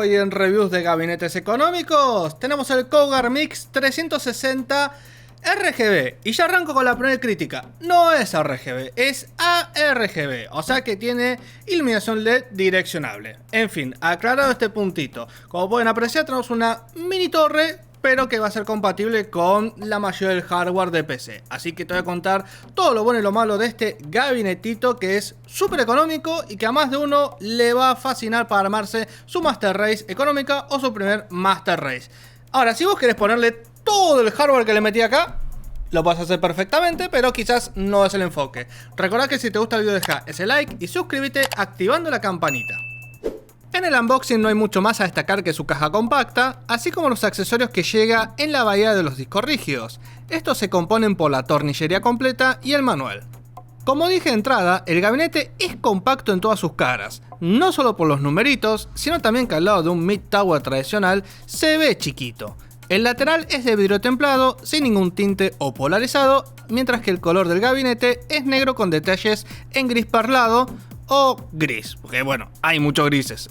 Hoy en reviews de gabinetes económicos tenemos el Cougar Mix 360 RGB. Y ya arranco con la primera crítica. No es RGB, es ARGB. O sea que tiene iluminación LED direccionable. En fin, aclarado este puntito. Como pueden apreciar, tenemos una mini torre, pero que va a ser compatible con la mayoría del hardware de PC. Así que te voy a contar todo lo bueno y lo malo de este gabinetito, que es súper económico y que a más de uno le va a fascinar para armarse su Master Race económica o su primer Master Race. Ahora, si vos querés ponerle todo el hardware que le metí acá, lo vas a hacer perfectamente, pero quizás no es el enfoque. Recordá que si te gusta el video, deja ese like y suscríbete activando la campanita. En el unboxing no hay mucho más a destacar que su caja compacta, así como los accesorios que llega en la bahía de los discos rígidos. Estos se componen por la tornillería completa y el manual. Como dije de entrada, el gabinete es compacto en todas sus caras, no solo por los numeritos, sino también que al lado de un mid tower tradicional se ve chiquito. El lateral es de vidrio templado, sin ningún tinte o polarizado, mientras que el color del gabinete es negro con detalles en gris perlado o gris, porque bueno, hay muchos grises.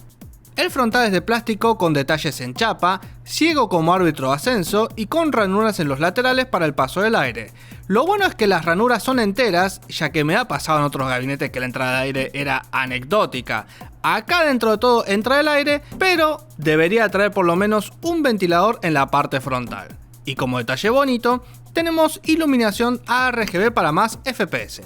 El frontal es de plástico con detalles en chapa, ciego como árbitro de ascenso y con ranuras en los laterales para el paso del aire. Lo bueno es que las ranuras son enteras, ya que me ha pasado en otros gabinetes que la entrada de aire era anecdótica. Acá dentro de todo entra el aire, pero debería traer por lo menos un ventilador en la parte frontal. Y como detalle bonito, tenemos iluminación ARGB para más FPS.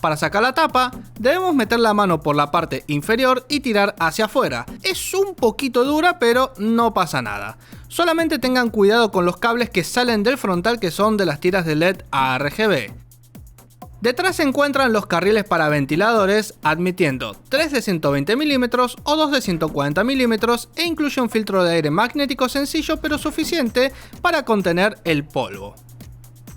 Para sacar la tapa, debemos meter la mano por la parte inferior y tirar hacia afuera. Es un poquito dura, pero no pasa nada. Solamente tengan cuidado con los cables que salen del frontal, que son de las tiras de LED ARGB. Detrás se encuentran los carriles para ventiladores, admitiendo 3 de 120 mm o 2 de 140 mm e incluye un filtro de aire magnético sencillo pero suficiente para contener el polvo.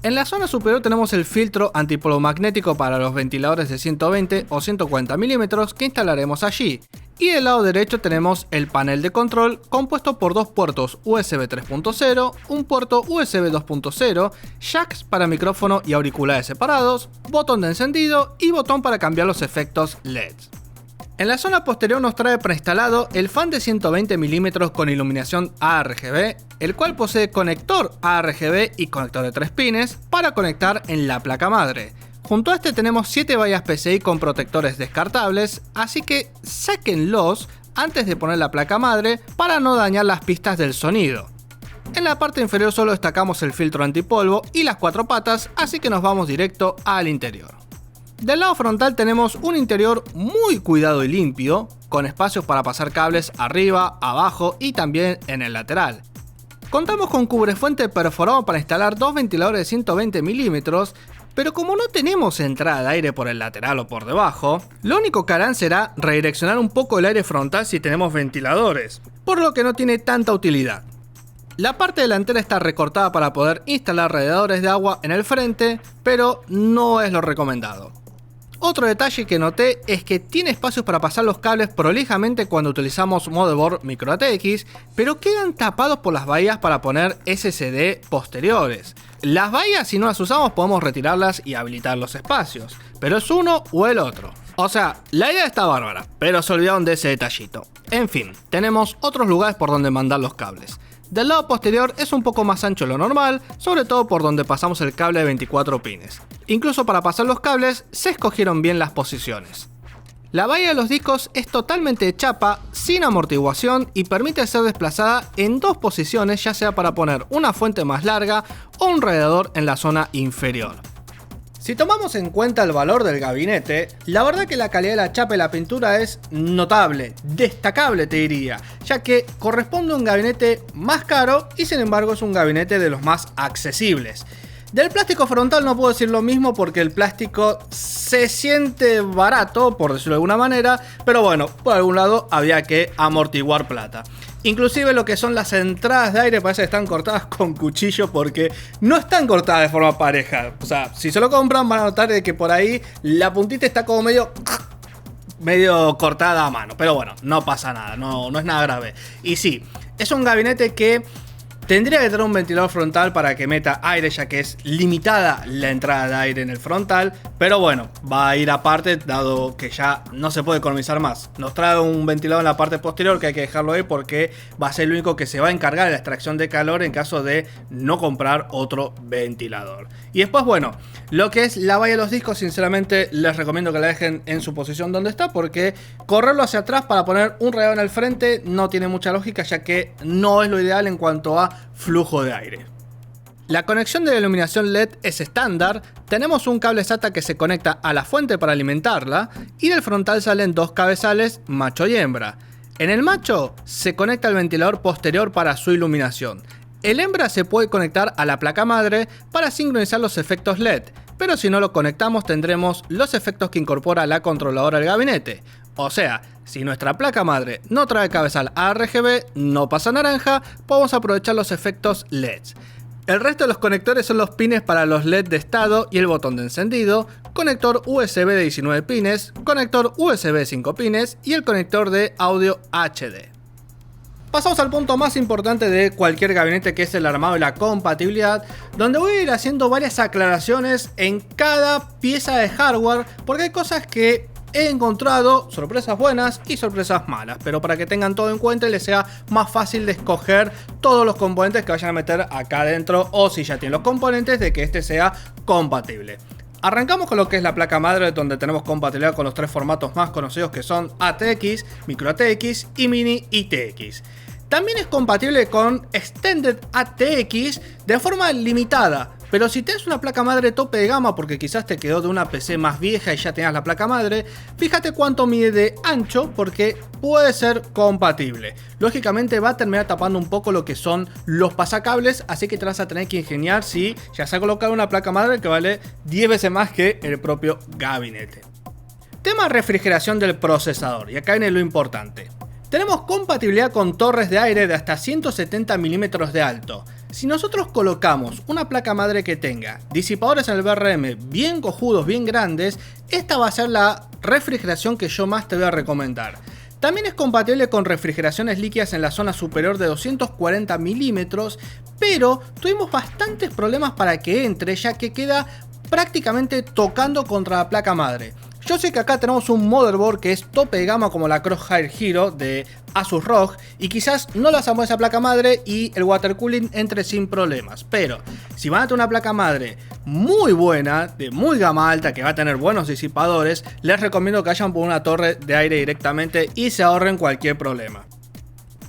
En la zona superior tenemos el filtro antipolvo magnético para los ventiladores de 120 o 140 mm que instalaremos allí. Y del lado derecho tenemos el panel de control compuesto por dos puertos USB 3.0, un puerto USB 2.0, jacks para micrófono y auriculares separados, botón de encendido y botón para cambiar los efectos LED. En la zona posterior nos trae preinstalado el fan de 120 mm con iluminación ARGB, el cual posee conector ARGB y conector de 3 pines para conectar en la placa madre. Junto a este tenemos 7 vallas PCI con protectores descartables, así que sáquenlos antes de poner la placa madre para no dañar las pistas del sonido. En la parte inferior solo destacamos el filtro antipolvo y las 4 patas, así que nos vamos directo al interior. Del lado frontal tenemos un interior muy cuidado y limpio, con espacios para pasar cables arriba, abajo y también en el lateral. Contamos con cubrefuente perforado para instalar dos ventiladores de 120 mm, pero como no tenemos entrada de aire por el lateral o por debajo, lo único que harán será redireccionar un poco el aire frontal si tenemos ventiladores, por lo que no tiene tanta utilidad. La parte delantera está recortada para poder instalar radiadores de agua en el frente, pero no es lo recomendado. Otro detalle que noté es que tiene espacios para pasar los cables prolijamente cuando utilizamos motherboard micro ATX, pero quedan tapados por las bahías para poner SSD posteriores. Las bahías, si no las usamos, podemos retirarlas y habilitar los espacios, pero es uno o el otro. O sea, la idea está bárbara, pero se olvidaron de ese detallito. En fin, tenemos otros lugares por donde mandar los cables. Del lado posterior es un poco más ancho de lo normal, sobre todo por donde pasamos el cable de 24 pines. Incluso para pasar los cables se escogieron bien las posiciones. La bahía de los discos es totalmente de chapa, sin amortiguación y permite ser desplazada en dos posiciones, ya sea para poner una fuente más larga o un radiador en la zona inferior. Si tomamos en cuenta el valor del gabinete, la verdad que la calidad de la chapa y la pintura es notable, destacable te diría, ya que corresponde a un gabinete más caro y sin embargo es un gabinete de los más accesibles. Del plástico frontal no puedo decir lo mismo porque el plástico se siente barato, por decirlo de alguna manera, pero bueno, por algún lado había que amortiguar plata. Inclusive lo que son las entradas de aire parece que están cortadas con cuchillo porque no están cortadas de forma pareja. O sea, si se lo compran van a notar de que por ahí la puntita está como medio cortada a mano. Pero bueno, no pasa nada, no es nada grave. Y sí, es un gabinete que tendría que tener un ventilador frontal para que meta aire, ya que es limitada la entrada de aire en el frontal. Pero bueno, va a ir aparte dado que ya no se puede economizar más. Nos trae un ventilador en la parte posterior que hay que dejarlo ahí porque va a ser el único que se va a encargar de la extracción de calor en caso de no comprar otro ventilador. Y después, bueno, lo que es la valla de los discos, sinceramente les recomiendo que la dejen en su posición donde está, porque correrlo hacia atrás para poner un radiador en el frente no tiene mucha lógica, ya que no es lo ideal en cuanto a flujo de aire. La conexión de la iluminación LED es estándar, tenemos un cable SATA que se conecta a la fuente para alimentarla y del frontal salen dos cabezales macho y hembra. En el macho se conecta el ventilador posterior para su iluminación. El hembra se puede conectar a la placa madre para sincronizar los efectos LED, pero si no lo conectamos tendremos los efectos que incorpora la controladora del gabinete. O sea, si nuestra placa madre no trae cabezal ARGB, no pasa naranja, podemos aprovechar los efectos LEDs. El resto de los conectores son los pines para los LED de estado y el botón de encendido, conector USB de 19 pines, conector USB de 5 pines y el conector de audio HD. Pasamos al punto más importante de cualquier gabinete, que es el armado y la compatibilidad, donde voy a ir haciendo varias aclaraciones en cada pieza de hardware, porque hay cosas que he encontrado sorpresas buenas y sorpresas malas, pero para que tengan todo en cuenta y les sea más fácil de escoger todos los componentes que vayan a meter acá adentro, o si ya tienen los componentes, de que este sea compatible. Arrancamos con lo que es la placa madre, donde tenemos compatibilidad con los tres formatos más conocidos, que son ATX, Micro ATX y Mini ITX. También es compatible con Extended ATX de forma limitada, pero si tienes una placa madre tope de gama, porque quizás te quedó de una PC más vieja y ya tenías la placa madre, fíjate cuánto mide de ancho, porque puede ser compatible. Lógicamente va a terminar tapando un poco lo que son los pasacables, así que te vas a tener que ingeniar si ya se ha colocado una placa madre que vale 10 veces más que el propio gabinete. Tema refrigeración del procesador, y acá viene lo importante. Tenemos compatibilidad con torres de aire de hasta 170 milímetros de alto. Si nosotros colocamos una placa madre que tenga disipadores en el VRM bien cojudos, bien grandes, esta va a ser la refrigeración que yo más te voy a recomendar. También es compatible con refrigeraciones líquidas en la zona superior de 240 milímetros, pero tuvimos bastantes problemas para que entre, ya que queda prácticamente tocando contra la placa madre. Yo sé que acá tenemos un motherboard que es tope de gama como la Crosshair Hero de Asus ROG y quizás no lanzamos esa placa madre y el water cooling entre sin problemas, pero si van a tener una placa madre muy buena, de muy gama alta, que va a tener buenos disipadores, les recomiendo que vayan por una torre de aire directamente y se ahorren cualquier problema.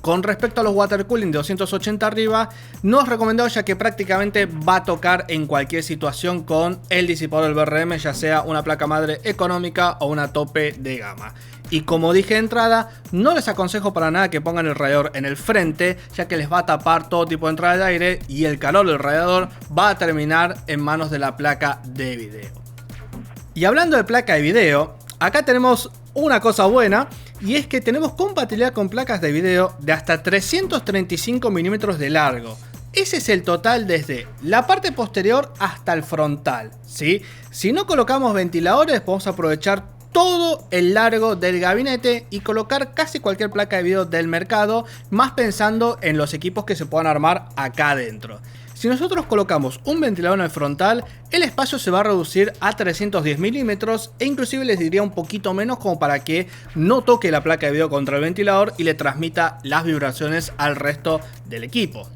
Con respecto a los water cooling de 280 arriba, no es recomendado, ya que prácticamente va a tocar en cualquier situación con el disipador del VRM, ya sea una placa madre económica o una tope de gama. Y como dije de entrada, no les aconsejo para nada que pongan el radiador en el frente, ya que les va a tapar todo tipo de entrada de aire y el calor del radiador va a terminar en manos de la placa de video. Y hablando de placa de video, acá tenemos una cosa buena, y es que tenemos compatibilidad con placas de video de hasta 335 milímetros de largo. Ese es el total desde la parte posterior hasta el frontal, ¿sí? Si no colocamos ventiladores, podemos aprovechar todo el largo del gabinete y colocar casi cualquier placa de video del mercado, más pensando en los equipos que se puedan armar acá adentro. Si nosotros colocamos un ventilador en el frontal, el espacio se va a reducir a 310 milímetros e inclusive les diría un poquito menos, como para que no toque la placa de video contra el ventilador y le transmita las vibraciones al resto del equipo.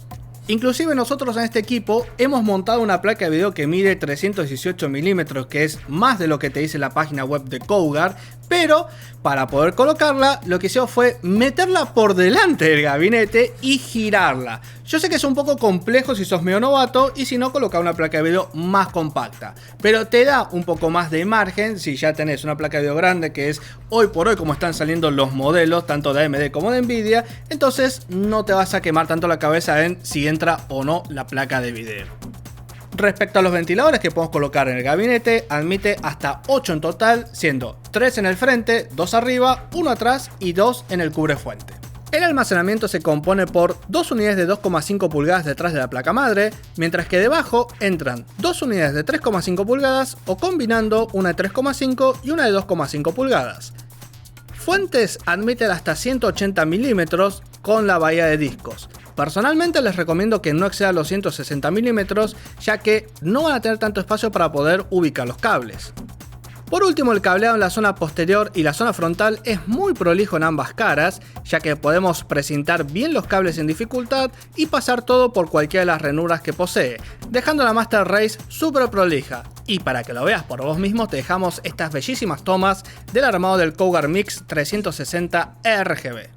Inclusive nosotros en este equipo hemos montado una placa de video que mide 318 milímetros, que es más de lo que te dice la página web de Cougar, pero para poder colocarla lo que hicimos fue meterla por delante del gabinete y girarla. Yo sé que es un poco complejo si sos medio novato, y si no, colocar una placa de video más compacta, pero te da un poco más de margen si ya tenés una placa de video grande, que es hoy por hoy como están saliendo los modelos tanto de AMD como de Nvidia. Entonces no te vas a quemar tanto la cabeza en si entra o no la placa de video. Respecto a los ventiladores que podemos colocar en el gabinete, admite hasta 8 en total, siendo 3 en el frente, 2 arriba, 1 atrás y 2 en el cubrefuente. El almacenamiento se compone por 2 unidades de 2,5 pulgadas detrás de la placa madre, mientras que debajo entran 2 unidades de 3,5 pulgadas o combinando una de 3,5 y una de 2,5 pulgadas. Fuentes admiten hasta 180 milímetros con la bahía de discos. Personalmente les recomiendo que no exceda los 160 milímetros, ya que no van a tener tanto espacio para poder ubicar los cables. Por último, el cableado en la zona posterior y la zona frontal es muy prolijo en ambas caras, ya que podemos precintar bien los cables en dificultad y pasar todo por cualquiera de las ranuras que posee, dejando la Master Race súper prolija. Y para que lo veas por vos mismo, te dejamos estas bellísimas tomas del armado del Cougar Mix 360 RGB.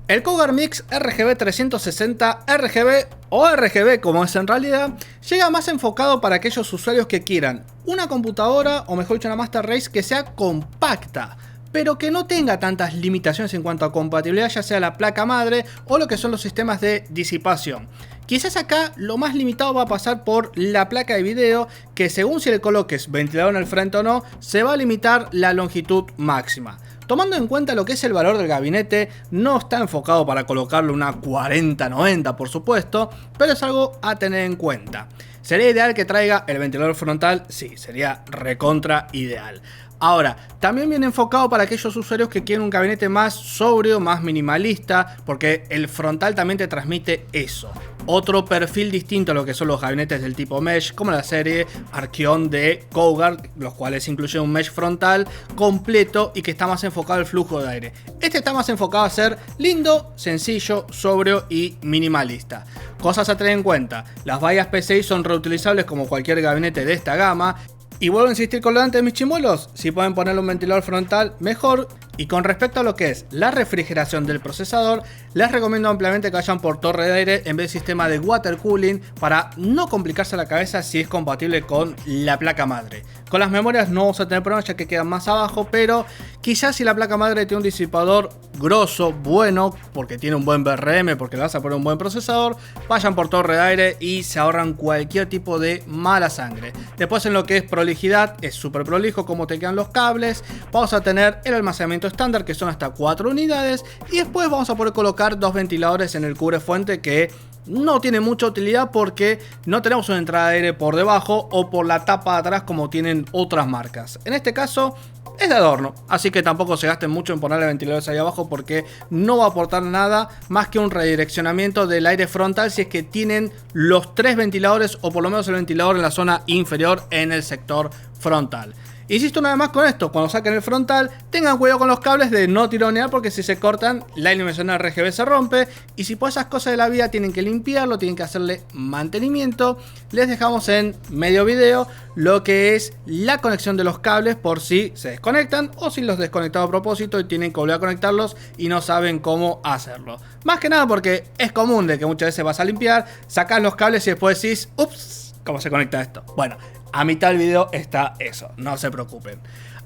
El Cougar Mix RGB 360 RGB o RGB como es en realidad, llega más enfocado para aquellos usuarios que quieran una computadora o mejor dicho una Master Race que sea compacta, pero que no tenga tantas limitaciones en cuanto a compatibilidad, ya sea la placa madre o lo que son los sistemas de disipación. Quizás acá lo más limitado va a pasar por la placa de video, que según si le coloques ventilador en el frente o no, se va a limitar la longitud máxima. Tomando en cuenta lo que es el valor del gabinete, no está enfocado para colocarle una 4090 por supuesto, pero es algo a tener en cuenta. ¿Sería ideal que traiga el ventilador frontal? Sí, sería recontra ideal. Ahora, también viene enfocado para aquellos usuarios que quieren un gabinete más sobrio, más minimalista, porque el frontal también te transmite eso. Otro perfil distinto a lo que son los gabinetes del tipo Mesh, como la serie Archeon de Cougar, los cuales incluyen un Mesh frontal completo y que está más enfocado al flujo de aire. Este está más enfocado a ser lindo, sencillo, sobrio y minimalista. Cosas a tener en cuenta: las vallas PCI son reutilizables como cualquier gabinete de esta gama. Y vuelvo a insistir con lo de antes, mis chimuelos, si pueden ponerle un ventilador frontal, mejor. Y con respecto a lo que es la refrigeración del procesador, les recomiendo ampliamente que vayan por torre de aire en vez de sistema de water cooling para no complicarse la cabeza si es compatible con la placa madre. Con las memorias no vamos a tener problemas ya que quedan más abajo, pero quizás si la placa madre tiene un disipador grosso, bueno, porque tiene un buen BRM, porque le vas a poner un buen procesador, vayan por torre de aire y se ahorran cualquier tipo de mala sangre. Después en lo que es prolijidad, es súper prolijo como te quedan los cables. Vamos a tener el almacenamiento estándar, que son hasta 4 unidades, y después vamos a poder colocar dos ventiladores en el cubrefuente que no tiene mucha utilidad porque no tenemos una entrada de aire por debajo o por la tapa de atrás como tienen otras marcas. En este caso es de adorno, así que tampoco se gasten mucho en ponerle ventiladores ahí abajo porque no va a aportar nada más que un redireccionamiento del aire frontal si es que tienen los 3 ventiladores o por lo menos el ventilador en la zona inferior en el sector frontal. Insisto una vez más con esto: cuando saquen el frontal tengan cuidado con los cables de no tironear, porque si se cortan la iluminación RGB se rompe, y si por esas cosas de la vida tienen que limpiarlo, tienen que hacerle mantenimiento. Les dejamos en medio video lo que es la conexión de los cables por si se desconectan o si los desconectado a propósito y tienen que volver a conectarlos y no saben cómo hacerlo. Más que nada porque es común de que muchas veces vas a limpiar, sacas los cables y después decís, ups, ¿cómo se conecta esto? Bueno, a mitad del video está eso, no se preocupen.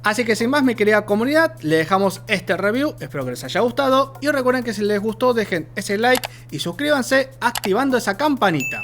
Así que sin más, mi querida comunidad, le dejamos este review, espero que les haya gustado y recuerden que si les gustó dejen ese like y suscríbanse activando esa campanita.